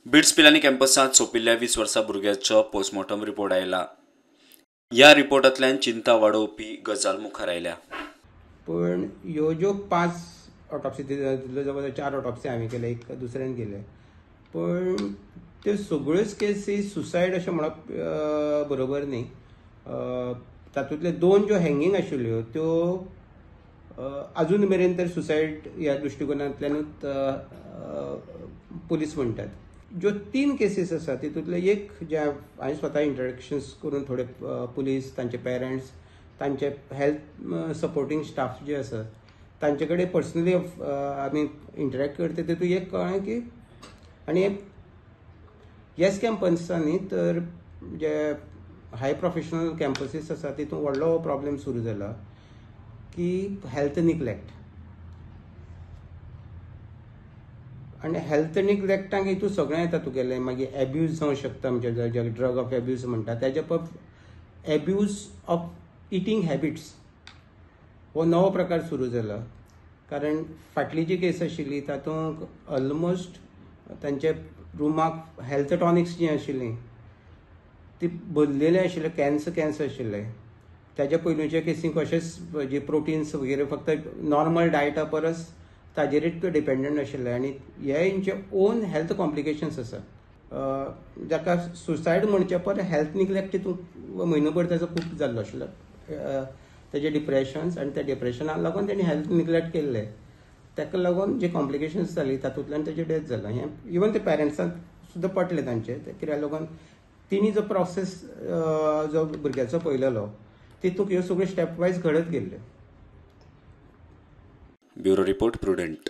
Bits Pilani कॅम्पसात सोपिल्ल्या 20 वर्सां भुरग्याचो postmortem report आयला। ह्या रिपोर्टांतल्यान चिंता वाडोवपी गजाल मुखार आयल्या। पण ह्यो ज्यो 5 ऑटोप्सी जवळ 4 ऑटोप्सी हांवें केले, एक दुसऱ्यान केले, पण त्यो सगळ्योच केसीस सुसायड अशें म्हणप बरोबर न्ही। तातूंतले 2 ज्यो हँगींग आशिल्ल्यो त्यो अजून मेरेन तर सुसायड ह्या दृश्टिकोनांतल्यानूच पुलीस म्हणटात। ज्यो 3 केसीस आसा तितूंतले एक जे हांवें स्वता इंट्रॅक्शन्स करून थोडे पुलीस, तांचे पेरंट्स, तांचे हेल्थ सपोर्टींग स्टाफ जे आसा तांचे कडेन पर्सनली आमी इंटरॅक्ट करता तितूंत एक कळ्ळें की आनी येस कॅम्पसांनी तर जे हाय प्रोफेशनल कॅम्पसीस आसा तितूंत व्हडलो प्रॉब्लेम सुरू जाला की हेल्थ निग्लेक्ट। आनी हेल्थ निग्लेक्टाक हितून सगळें येता तुगेलें मागीर एब्यूज जावंक शकता, म्हणजे जे ड्रग ऑफ एब्यूज म्हणटा तेजे एब्यूज ऑफ इटींग हॅबिट्स हो नवो प्रकार सुरू जाला। कारण फाटली जी केस आशिल्ली तातूंत ऑलमोस्ट तांचे रुमाक हेल्थ टॉनिक्स जी आशिल्लीं ती भरलेले आशिल्ले, कॅन्स आशिल्ले। ताच्या पयलींच्या केसींक अशेंच जे प्रोटीन्स वगैरे फक्त नॉर्मल डायटा परस ताजेरूच डिपेंडंट आशिल्ले आनी हे हेंचे ओन हेल्थ कॉम्प्लिकेशन्स आसा। जाका सुसायड म्हणचे पर हेल्थ निग्लेक्ट तितूंत म्हयनोभर ताजो खूब जाल्लो आशिल्लो, तेजे डिप्रेशन्स, आनी त्या डिप्रेशनाक लागून तेणी हेल्थ निग्लेक्ट केल्ले, ताका लागून जे कॉम्प्लिकेशन्स जाली तातूंतल्यान तेजे डेथ जाला। हें इवन ते पेरंट्सांक सुद्दां पटलें तांचे, कित्याक लागून तिणी जो प्रोसेस जो भुरग्याचो पळयलेलो तितूंत ह्यो सगळ्यो स्टेप वायज घडत गेल्ल्यो। Bureau report prudent.